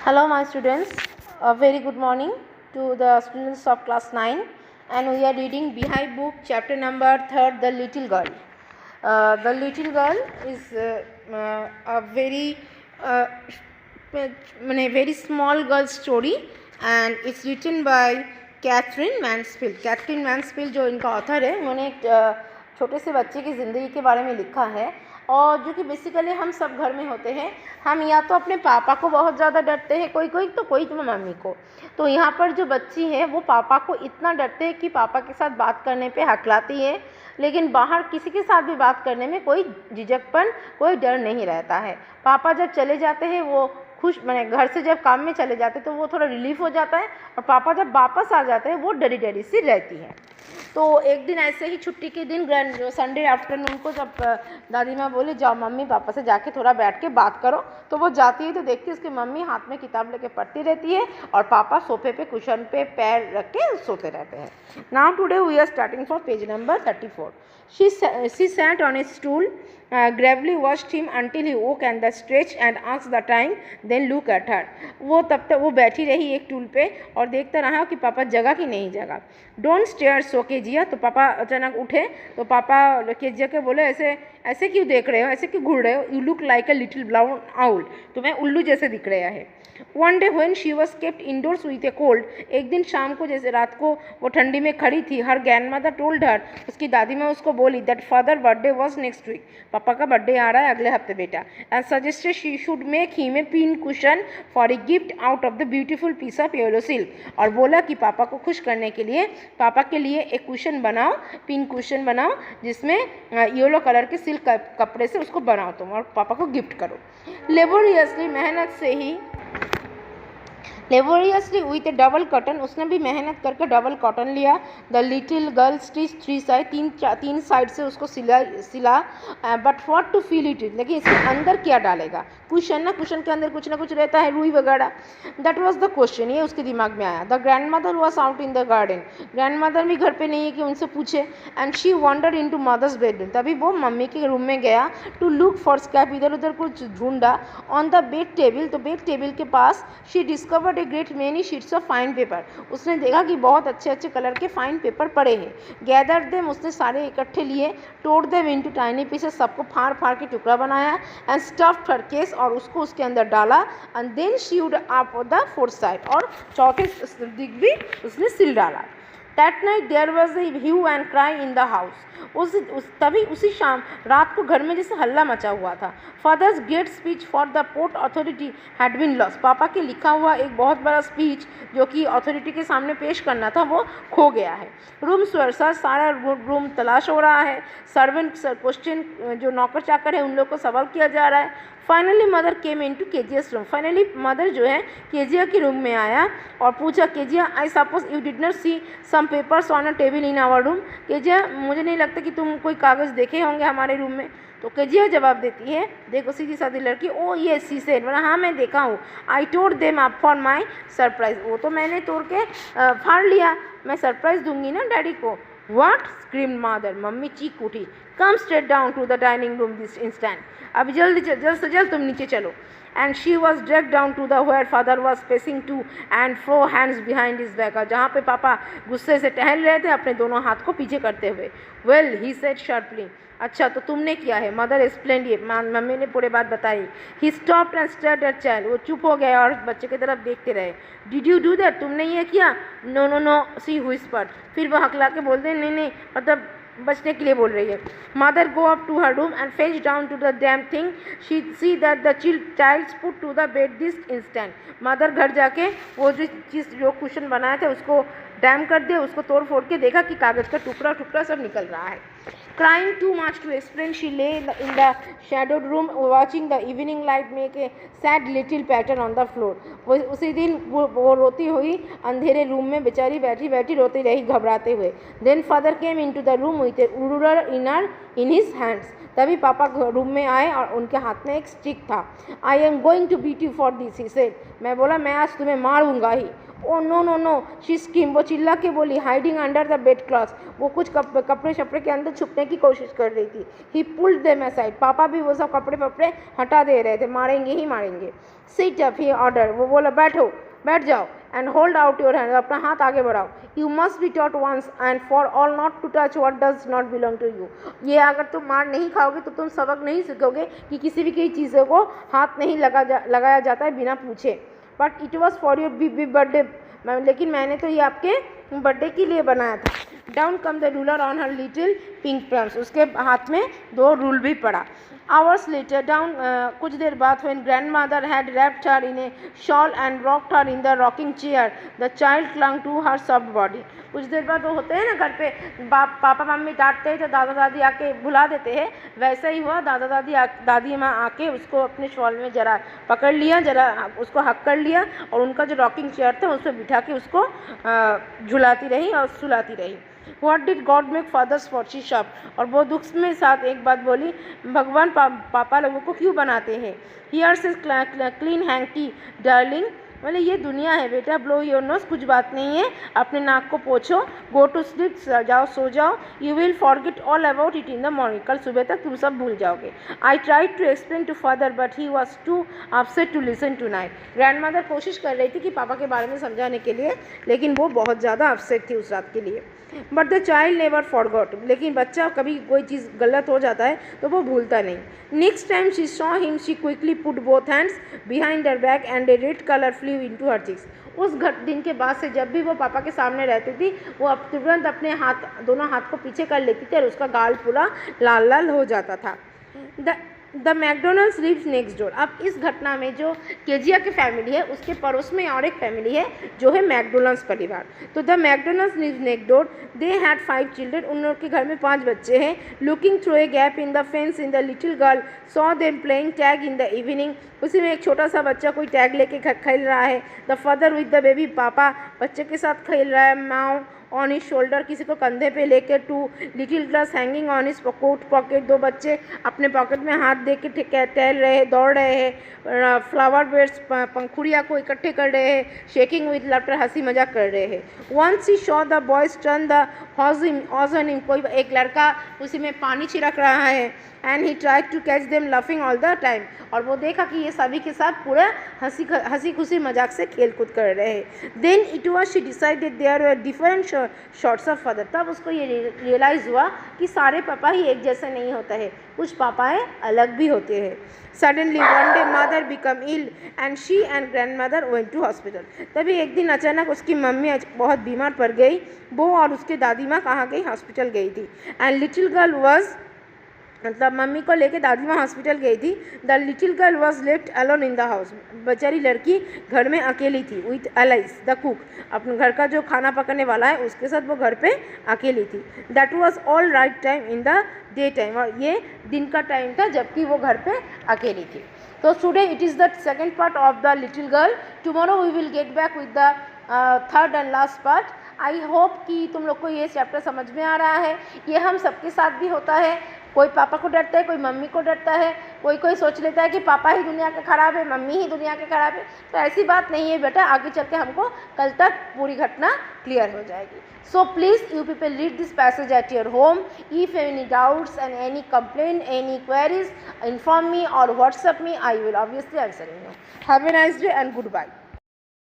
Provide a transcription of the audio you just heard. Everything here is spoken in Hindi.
Hello my students, a very good morning to the students of class 9, and we are reading Beehive book chapter number 3, The Little Girl. The Little Girl is a very small girl story, and it's written by Katherine Mansfield. Katherine Mansfield जो इनका ऑथर है, उन्होंने एक छोटे से बच्चे की ज़िंदगी के बारे में लिखा है, और जो कि बेसिकली हम सब घर में होते हैं. हम या तो अपने पापा को बहुत ज़्यादा डरते हैं, कोई तो मम्मी को. तो यहाँ पर जो बच्ची है वो पापा को इतना डरते हैं कि पापा के साथ बात करने पे हकलाती है, लेकिन बाहर किसी के साथ भी बात करने में कोई झिझकपन, कोई डर नहीं रहता है. पापा जब चले जाते हैं वो खुश, मैंने घर से जब काम में चले जाते तो वो थोड़ा रिलीफ हो जाता है, और पापा जब वापस आ जाते हैं वो डरी डरी सी रहती है. तो एक दिन ऐसे ही छुट्टी के दिन संडे आफ्टरनून को जब दादी माँ बोले जाओ मम्मी पापा से जाके थोड़ा बैठ के बात करो, तो वो जाती है तो देखती है उसकी मम्मी हाथ में किताब लेके पढ़ती रहती है और पापा सोफे पे कुशन पे पैर रख के सोते रहते हैं. Now today we are starting from page number 34. She sat on a stool, gravely watched him until he woke and the stretch and asked the time, then look at her. वो तब तक वो बैठी रही एक टूल पे और देखता रहा कि पापा जगह कि नहीं जगह. Don't stare so Kezia. तो पापा अचानक उठे तो पापा केजिया के बोले ऐसे ऐसे क्यों देख रहे हो, ऐसे क्यों घूर रहे हो, you look like a little brown owl. तुम्हें उल्लू जैसे दिख रहा है. One day when she was kept indoors with a cold. एक दिन शाम को जैसे रात को वो ठंडी में खड़ी थी, हर ग्रैंडमदर टोल्ड हर, उसकी दादी माँ उसको बोली that father birthday was next week. पापा का बर्थडे आ रहा है अगले हफ्ते बेटा. And suggested she should make him a pin cushion for a gift out of the beautiful piece of yellow silk. और बोला कि पापा को खुश करने के लिए पापा के लिए एक कुशन बनाओ, पिन कुशन बनाओ जिसमें येलो कलर के सिल्क कपड़े से उसको बनाओ तुम और पापा को गिफ्ट करो. Laboriously with a double cotton, उसने भी मेहनत करके डबल कॉटन लिया. The little girl stitch 3 side, तीन साइड से उसको सिला. But what to fill it, लेकिन इसके अंदर क्या डालेगा. कुशन के अंदर कुछ ना कुछ रहता है, रुई वगैरह. दैट वॉज द क्वेश्चन, ये उसके दिमाग में आया. The grandmother was out in the garden. Grandmother भी घर पे नहीं है कि उनसे पूछे. And she wandered into mother's bedroom. तभी वो मम्मी के रूम में गया टू लुक फॉर स्कैप. इधर उधर कुछ ढूंढा. ऑन द बेड टेबल, तो बेड टेबल के पास she discovered a great many sheets of fine paper. उसने देखा कि बहुत अच्छे अच्छे कलर के फाइन पेपर पड़े हैं. गैदर देम, उसने सारे इकट्ठे लिए. तोड़ देम इनटू टाइनी पीसेस, सबको फाड़ फाड़ के टुकड़ा बनाया. एंड स्टफ्ड हर केस, और उसको उसके अंदर डाला. And then she would up the fourth side, और चौथे दिख भी उसने सिल डाला. That night there was a hue and cry in the house. तभी उसी शाम रात को घर में जैसे हल्ला मचा हुआ था. Father's great speech for the port authority had been lost. पापा के लिखा हुआ एक बहुत बड़ा स्पीच जो कि अथॉरिटी के सामने पेश करना था वो खो गया है. रूम सर्च, सारा रूम तलाश हो रहा है. सर्वेंट क्वेश्चन, जो नौकर चाकर है उन लोग को सवाल किया जा रहा है. Finally mother came into Kezia's room. Finally mother जो है केजिया के रूम में आया और पूछा, Kezia I suppose you did not see some papers on a table in our room. Kezia, मुझे नहीं लगता कि तुम कोई कागज़ देखे होंगे हमारे रूम में. तो केजिया जवाब देती है, देखो सीधी सादी लड़की, ओ ये सी सेड, बोला हाँ मैं देखा हूँ. I told them up for my surprise. वो तो मैंने तोड़ के फाड़ लिया, मैं सरप्राइज दूंगी ना डैडी को. What? screamed mother. मम्मी चीख उठी. Come straight down to the dining room this instant. अब जल्द से जल्द तुम नीचे चलो. And she was dragged down to the where father was pacing to and fro hands behind his back. जहाँ पे पापा गुस्से से टहल रहे थे अपने दोनों हाथ को पीछे करते हुए. Well, he said sharply. अच्छा तो तुमने किया है. मदर एक्सप्लेन, ये मम्मी ने पूरे बात बताई. He stopped and stared at child. वो चुप हो गया और बच्चे की तरफ देखते रहे. डिड यू डू दैट, तुमने ये किया. नो नो नो, सी व्हिस्पर्ड. फिर वो हकला के बोलते नहीं, मतलब बचने के लिए बोल रही है. Mother go up to her room and fetch down to the dam thing. She see that the child put to the bed this instant. Mother घर जाके वो जो चीज़ जो कुशन बनाया था उसको डैम कर दिया, उसको तोड़ फोड़ के देखा कि कागज़ का टुकड़ा सब निकल रहा है. Crying too much to explain, she lay in the shadowed room watching the evening light make a sad little pattern on the floor. वो उसी दिन वो रोती हुई अंधेरे रूम में बेचारी बैठी रोती रही घबराते हुए. Then father came into the room with a ruler in his hands. तभी पापा रूम में आए और उनके हाथ में एक स्टिक था. I am going to beat you for this, he said. मैं बोला मैं आज तुम्हें मारूंगा ही. Oh no no no she screamed, वो चिल्ला के बोली, hiding under the bed cloth, वो कुछ कपड़े शपड़े के अंदर छुपने की कोशिश कर रही थी। ही पुल्ड देम असाइड, पापा भी वो सब कपड़े वपड़े हटा दे रहे थे, मारेंगे ही मारेंगे। सिट अप, ही ऑर्डर, वो बोला बैठो, बैठ जाओ। And hold out your hand, अपना हाथ आगे बढ़ाओ। You must be taught once and for all not to touch what does not belong to you, ये अगर तुम मार नहीं खाओगे तो तुम सबक नहीं सीखोगे कि किसी भी कई चीज़ों को हाथ नहीं लगाया जाता है बिना पूछे। But it was for your b birthday, लेकिन मैंने तो ये आपके बर्थडे के लिए बनाया था। Down come the ruler on her little pink plums, उसके हाथ में 2 रूल भी पड़ा। आवर्स लेटर डाउन, कुछ देर बाद when grandmother had wrapped her in a shawl and rocked her in the rocking chair, the child clung to her soft body. कुछ देर बाद वो होते हैं ना घर पे पापा मम्मी डांटते हैं तो दादा दादी आके भुला देते हैं, वैसा ही हुआ। दादी माँ आके उसको अपने शॉल में जरा पकड़ लिया, जरा उसको हक कर लिया और उनका जो रॉकिंग चेयर था उस पर बिठा के उसको झुलाती रही और सुलाती रही। What did God make fathers for? She shop, और वो दुख में साथ एक बात बोली, भगवान पापा लोगों को क्यों बनाते हैं। Here's a clean hanky darling, बोले ये दुनिया है बेटा, ब्लो योर नोज, कुछ बात नहीं है, अपने नाक को पोछो, गो टू स्लीप, जाओ सो जाओ, you will forget all about it in the morning, कल सुबह तक तुम सब भूल जाओगे। I tried to explain to father but he was too upset to listen tonight, grandmother कोशिश कर रही थी कि पापा के बारे में समझाने के लिए, लेकिन वो बहुत ज़्यादा अपसेट थी उस रात के लिए। But the child never forgot, लेकिन बच्चा कभी कोई चीज़ गलत हो जाता है तो वो भूलता नहीं। Next time she saw him she quickly put both hands behind her back and A red colour flu into her cheeks. उस दिन के बाद से जब भी वो पापा के सामने रहती थी वो अब तुरंत अपने दोनों हाथ को पीछे कर लेती थी और उसका गाल पूरा लाल लाल हो जाता था। The McDonalds lives next door, अब इस घटना में जो केजिया की फैमिली है उसके पड़ोस में और एक फैमिली है जो है मैकडोनल्ड्स परिवार। तो the McDonalds lives next door, they had 5 children, उन लोग के घर में 5 बच्चे हैं। Looking through a gap in the fence in the little girl saw them playing tag in the evening, उसी में एक छोटा सा बच्चा कोई टैग लेके खेल रहा है। The father with the baby, पापा बच्चे के साथ खेल रहा है। माओ ऑन हिज शोल्डर, किसी को कंधे पे लेकर। 2 little girls hanging on his coat pocket, 2 बच्चे अपने पॉकेट में हाथ दे के टहल रहे हैं, दौड़ रहे हैं। फ्लावर बेड्स, पंखुड़ियाँ को इकट्ठे कर रहे हैं। शेकिंग विद लाफ्टर, हंसी मजाक कर रहे हैं। Once he saw the boys turn the hose on him, कोई एक लड़का उसी में पानी छिड़क रहा है। And he tried to catch them laughing all the time, और वो देखा कि ये सभी के साथ पूरा हंसी खुशी मजाक से खेल कूद कर रहे हैं। Then it was she decided there were different sorts of father, तब उसको ये रियलाइज़ हुआ कि सारे पापा ही एक जैसे नहीं होता है, कुछ पापाएँ अलग भी होते हैं। Suddenly one day mother become ill and she and grandmother went to hospital, तभी एक दिन अचानक उसकी मम्मी बहुत बीमार पड़ गई। वो और उसके दादी माँ कहाँ गई, हॉस्पिटल गई थी। एंड लिटिल गर्ल वॉज, मतलब मम्मी को लेके दादी माँ हॉस्पिटल गई थी। The little girl was left alone in the house, बेचारी लड़की घर में अकेली थी। विथ एलाइस द कुक, अपने घर का जो खाना पकाने वाला है उसके साथ वो घर पे अकेली थी। That was all right time in the day time, और ये दिन का टाइम था जबकि वो घर पे अकेली थी। तो today it is the second part of the little girl. Tomorrow we will get back with the third and last part. I hope कि तुम लोग को ये चैप्टर समझ में आ रहा है। ये हम सबके साथ भी होता है, कोई पापा को डरता है, कोई मम्मी को डरता है, कोई सोच लेता है कि पापा ही दुनिया के ख़राब है, मम्मी ही दुनिया के ख़राब है। तो ऐसी बात नहीं है बेटा, आगे चल के हमको कल तक पूरी घटना क्लियर हो जाएगी। So please you people read this passage at your home. If any doubts and any complain, any queries, inform me और WhatsApp me, I will obviously answering you. Have a nice day and good bye.